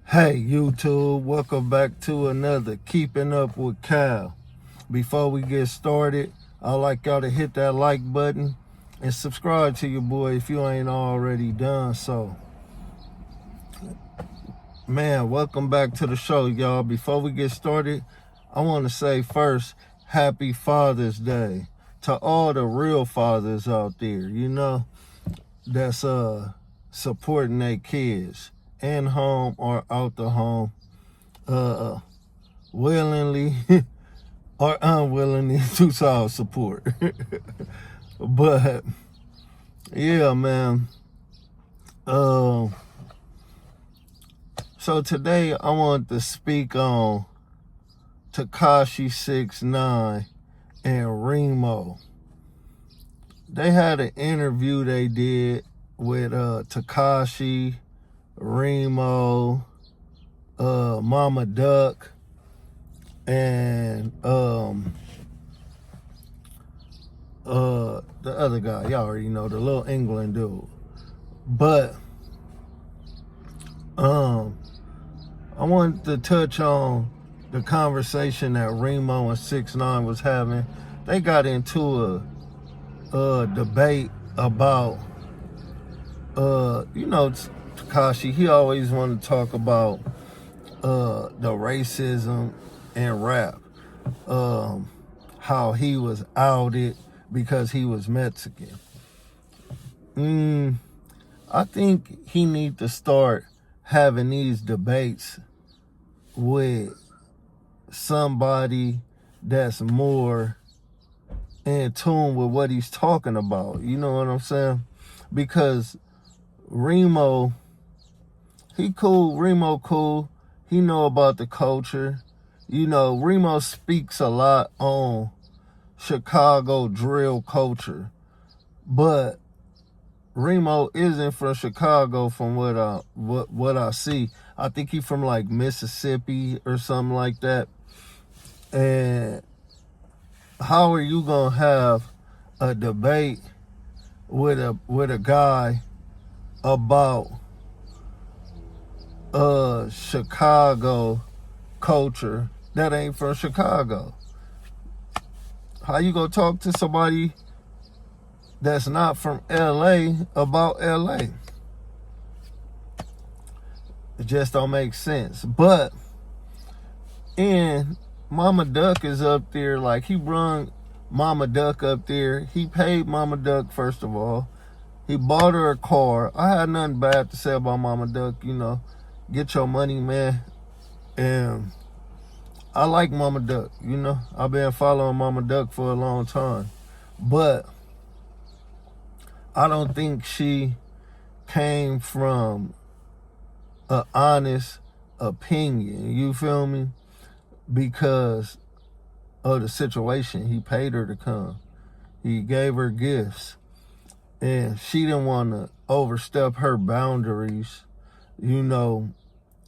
Hey YouTube, welcome back to another Keeping Up with Cal. Before we get started, I'd like y'all to hit that like button and subscribe to your boy if you ain't already done so. Man, welcome back to the show, y'all. Before we get started, I want to say first, happy Father's Day to all the real fathers out there, that's supporting their kids in home or out the home, willingly or unwillingly to solve support. But yeah, man. So today I want to speak on Tekashi 6ix9ine and Riemoh. They had an interview they did with Tekashi, Riemoh, Mama Duck, and the other guy, y'all already know, the little England dude. But I wanted to touch on the conversation that Riemoh and 6ix9ine was having. They got into a debate about Tekashi. He always wanted to talk about the racism in rap, how he was outed because he was Mexican. I think he need to start having these debates with somebody that's more in tune with what he's talking about. You know what I'm saying? Because Riemoh, he cool. Riemoh cool. He know about the culture. Riemoh speaks a lot on Chicago drill culture, but Riemoh isn't from Chicago from what I see. I think he's from like Mississippi or something like that. And how are you gonna have a debate with a guy about Chicago culture that ain't from Chicago? How you gonna talk to somebody that's not from LA about LA? It just don't make sense. But and Mama Duck is up there, like he brung Mama Duck up there. He paid Mama Duck, first of all. He bought her a car. I had nothing bad to say about Mama Duck, Get your money, man. And I like Mama Duck, I've been following Mama Duck for a long time. But I don't think she came from an honest opinion, you feel me? Because of the situation. He paid her to come. He gave her gifts. And she didn't want to overstep her boundaries,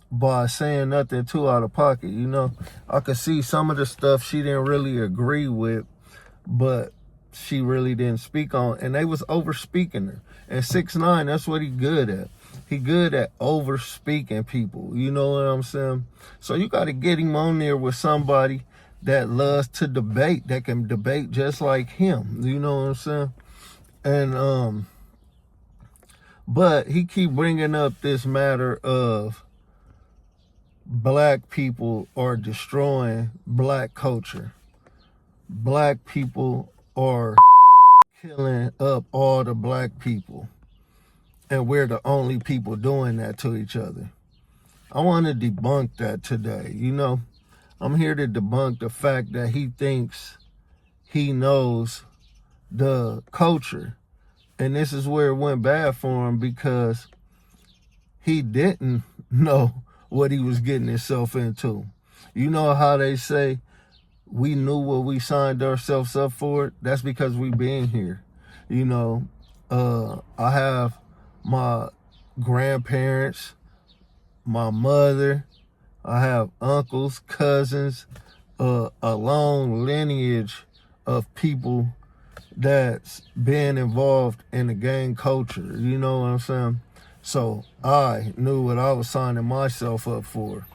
by saying nothing too out of pocket. I could see some of the stuff she didn't really agree with, but she really didn't speak on, and they was over speaking her. And 6ix9ine, that's what he good at. He good at over speaking people. You know what I'm saying? So you got to get him on there with somebody that loves to debate, that can debate just like him. You know what I'm saying? And but he keep bringing up this matter of black people are destroying black culture. Black people are killing up all the black people, and we're the only people doing that to each other. I want to debunk that today. I'm here to debunk the fact that he thinks he knows the culture. And this is where it went bad for him, because he didn't know what he was getting himself into. You know how they say, we knew what we signed ourselves up for? That's because we been here. I have my grandparents, my mother, I have uncles, cousins, a long lineage of people that's been involved in the gang culture. You know what I'm saying? So I knew what I was signing myself up for.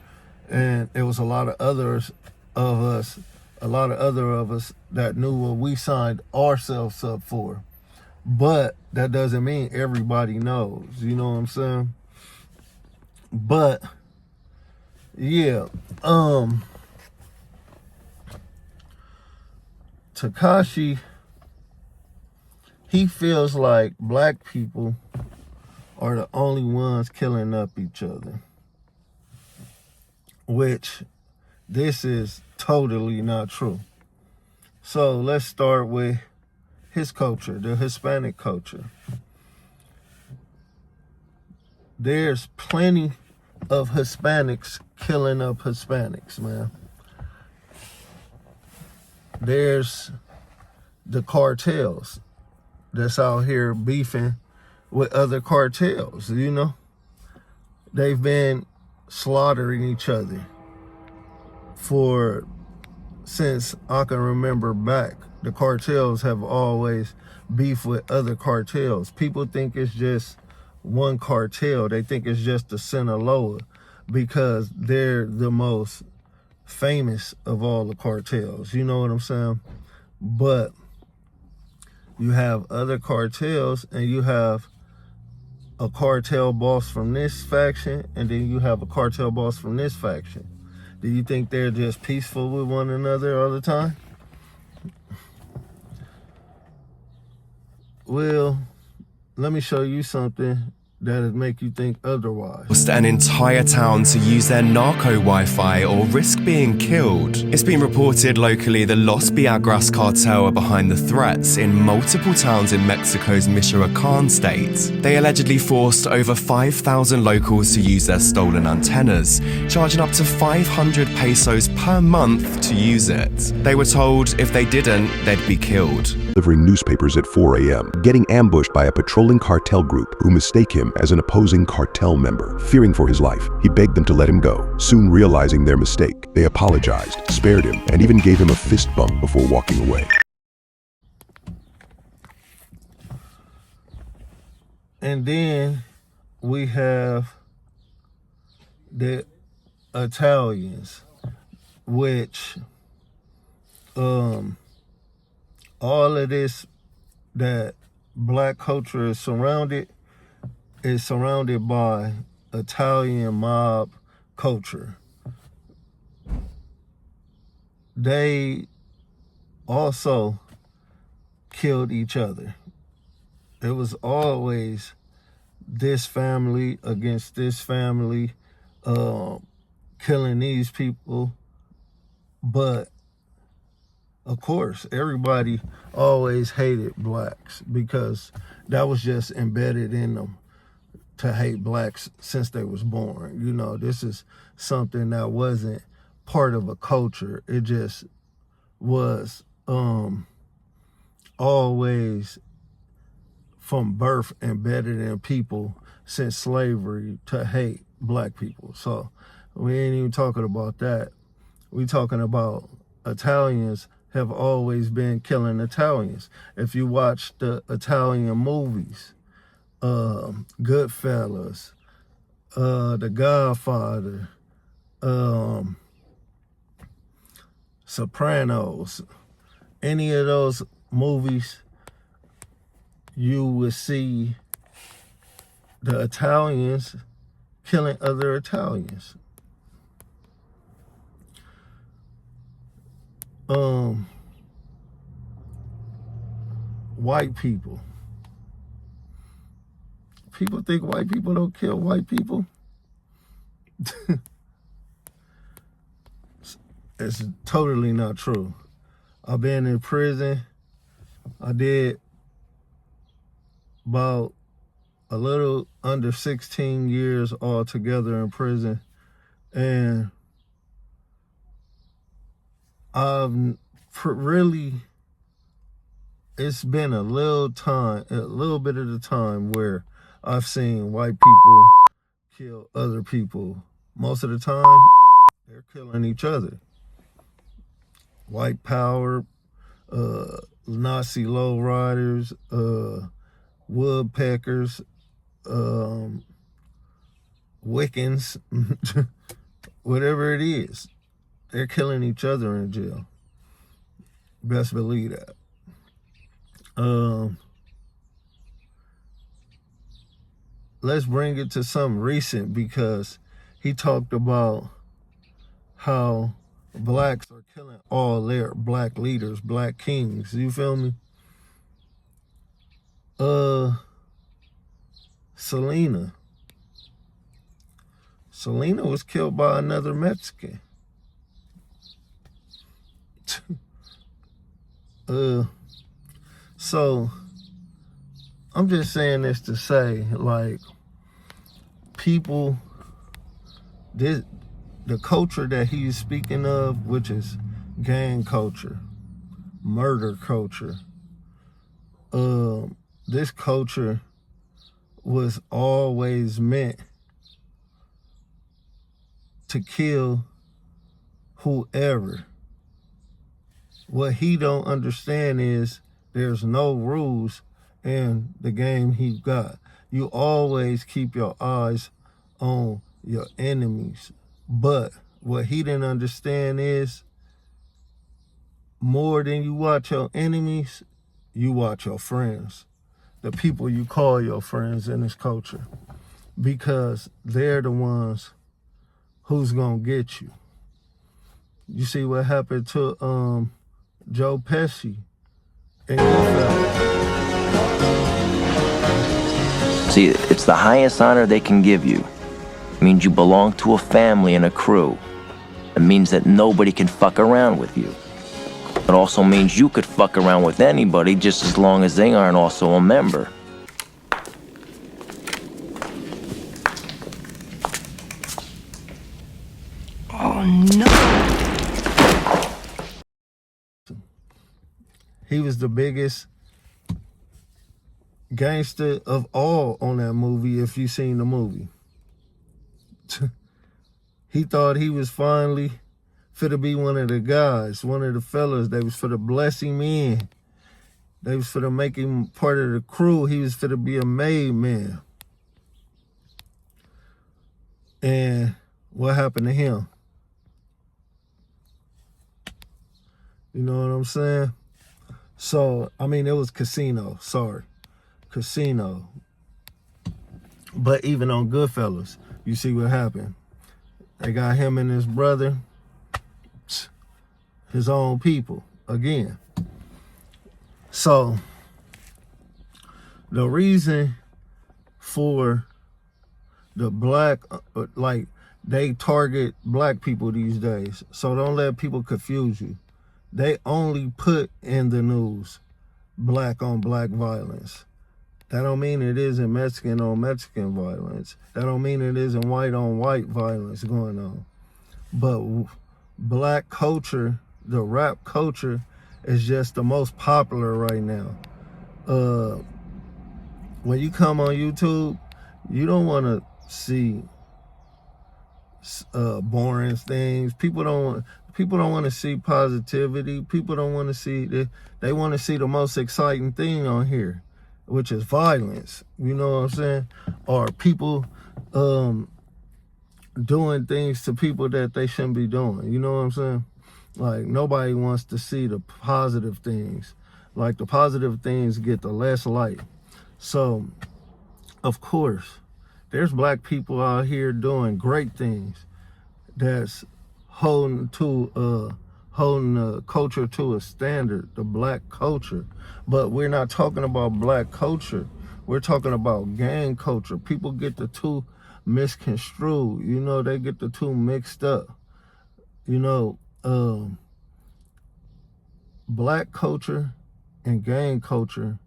And it was a lot of other of us that knew what we signed ourselves up for. But that doesn't mean everybody knows. You know what I'm saying? But yeah, Tekashi, he feels like black people are the only ones killing up each other, which this is totally not true. So let's start with his culture, the Hispanic culture. There's plenty of Hispanics killing up Hispanics, man. There's the cartels that's out here beefing with other cartels, you know? They've been slaughtering each other since I can remember back. The cartels have always beefed with other cartels. People think it's just one cartel. They think it's just the Sinaloa because they're the most famous of all the cartels. You know what I'm saying? But you have other cartels, and you have a cartel boss from this faction, and then you have a cartel boss from this faction. Do you think they're just peaceful with one another all the time? Well, let me show you something that'll make you think otherwise. Forced an entire town to use their narco Wi-Fi or risk being killed. It's been reported locally the Los Biagras cartel are behind the threats in multiple towns in Mexico's Michoacan state. They allegedly forced over 5,000 locals to use their stolen antennas, charging up to 500 pesos per month to use it. They were told if they didn't, they'd be killed. Delivering newspapers at 4 a.m., getting ambushed by a patrolling cartel group who mistake him as an opposing cartel member. Fearing for his life, he begged them to let him go. Soon realizing their mistake, they apologized, spared him, and even gave him a fist bump before walking away. And then we have the Italians, which all of this that black culture is surrounded by Italian mob culture. They also killed each other. It was always this family against this family, killing these people. But of course, everybody always hated blacks because that was just embedded in them to hate blacks since they was born. You know, this is something that wasn't part of a culture. It just was always from birth embedded in people since slavery to hate black people. So we ain't even talking about that. We talking about Italians have always been killing Italians. If you watch the Italian movies, Goodfellas, The Godfather, Sopranos, any of those movies, you would see the Italians killing other Italians. White people. People think white people don't kill white people. It's totally not true. I've been in prison. I did about a little under 16 years altogether in prison. And I've really, it's been a little bit of the time where I've seen white people kill other people. Most of the time, they're killing each other. White power, Nazi lowriders, woodpeckers, Wiccans, whatever it is. They're killing each other in jail. Best believe that. Let's bring it to something recent, because he talked about how blacks are killing all their black leaders, black kings. You feel me? Selena was killed by another Mexican. So I'm just saying this to say, like, people, the culture that he's speaking of, which is gang culture, murder culture, this culture was always meant to kill whoever. What he don't understand is there's no rules in the game he got. You always keep your eyes on your enemies. But what he didn't understand is, more than you watch your enemies, you watch your friends. The people you call your friends in this culture. Because they're the ones who's gonna get you. You see what happened to Joe Pesci and Goodfellas. See, it's the highest honor they can give you. It means you belong to a family and a crew. It means that nobody can fuck around with you. It also means you could fuck around with anybody just as long as they aren't also a member. Oh no. He was the biggest gangster of all on that movie, if you seen the movie. He thought he was finally fit to be one of the guys, one of the fellas. They was for to bless him in. They was for to make him part of the crew. He was for to be a made man. And what happened to him? You know what I'm saying? So, I mean, it was Casino. Sorry. Casino. But even on Goodfellas, you see what happened. They got him and his brother, his own people, again. So, the reason for the black, like, they target black people these days. So don't let people confuse you. They only put in the news black on black violence. That don't mean it isn't Mexican on Mexican violence. That don't mean it isn't white on white violence going on. But black culture, the rap culture, is just the most popular right now. When you come on YouTube, you don't want to see boring things. People don't want to see positivity. People don't want to see they want to see the most exciting thing on here, which is violence. You know what I'm saying? Or people doing things to people that they shouldn't be doing. You know what I'm saying? Like, nobody wants to see the positive things. Like, the positive things get the less light. So, of course, there's black people out here doing great things that's holding the culture to a standard, the black culture. But we're not talking about black culture. We're talking about gang culture. People get the two misconstrued. You know, they get the two mixed up. You know, black culture and gang culture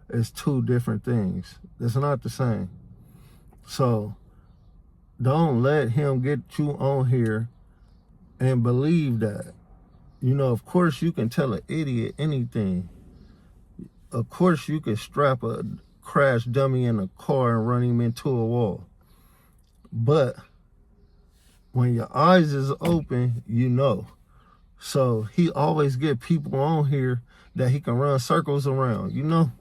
is two different things. It's not the same. So don't let him get you on here and believe that. You know, of course you can tell an idiot anything. Of course you can strap a crash dummy in a car and run him into a wall. But when your eyes is open, you know. So he always get people on here that he can run circles around, you know?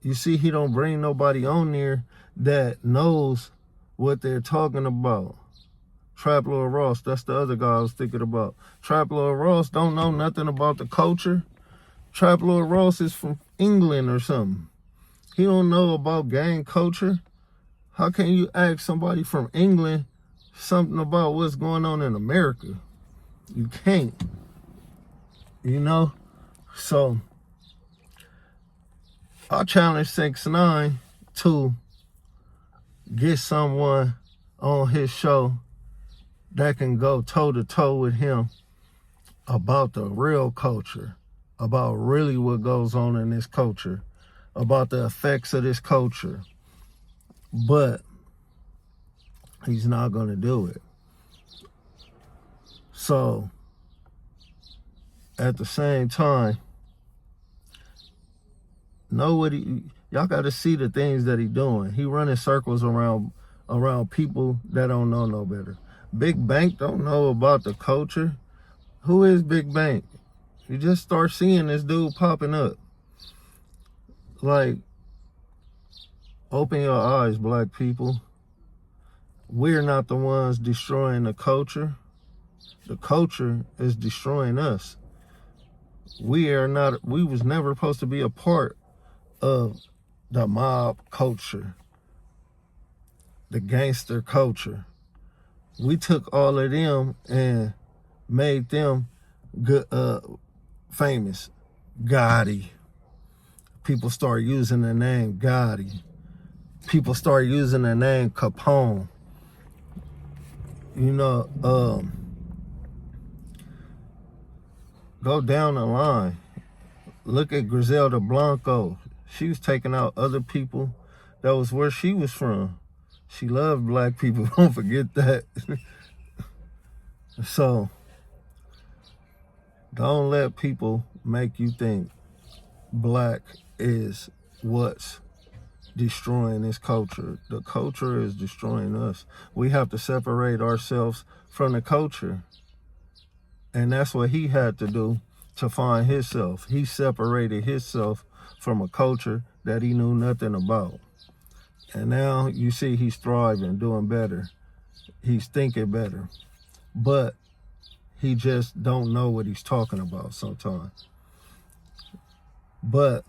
You see, he don't bring nobody on there that knows what they're talking about. Trap Lord Ross, that's the other guy I was thinking about. Trap Lord Ross don't know nothing about the culture. Trap Lord Ross is from England or something. He don't know about gang culture. How can you ask somebody from England something about what's going on in America? You can't. You know? So, I challenge 6ix9ine to get someone on his show that can go toe-to-toe with him about the real culture, about really what goes on in this culture, about the effects of this culture. But he's not going to do it. So, at the same time, y'all got to see the things that he doing. He running circles around people that don't know no better. Big Bank don't know about the culture. Who is Big Bank? You just start seeing this dude popping up. Like, open your eyes, black people. We're not the ones destroying the culture. The culture is destroying us. We was never supposed to be a part of the mob culture, the gangster culture. We took all of them and made them good, famous. Gotti. People start using the name Gotti. People start using the name Capone. You know, go down the line. Look at Griselda Blanco. She was taking out other people. That was where she was from. She loved black people. Don't forget that. So, don't let people make you think black is what's destroying this culture. The culture is destroying us. We have to separate ourselves from the culture. And that's what he had to do to find himself. He separated himself from a culture that he knew nothing about. And now you see he's thriving, doing better. He's thinking better. But he just don't know what he's talking about sometimes. But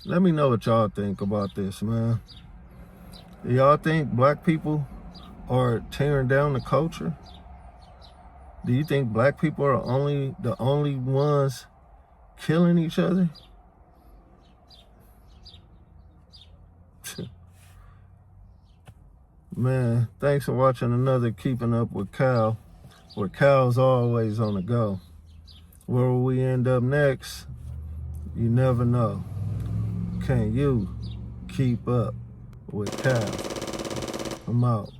let me know what y'all think about this, man. Do y'all think black people are tearing down the culture? Do you think black people are the only ones killing each other? Man, thanks for watching another Keeping Up with Cal, where Cal's always on the go. Where will we end up next? You never know. Can you keep up with Cal? I'm out.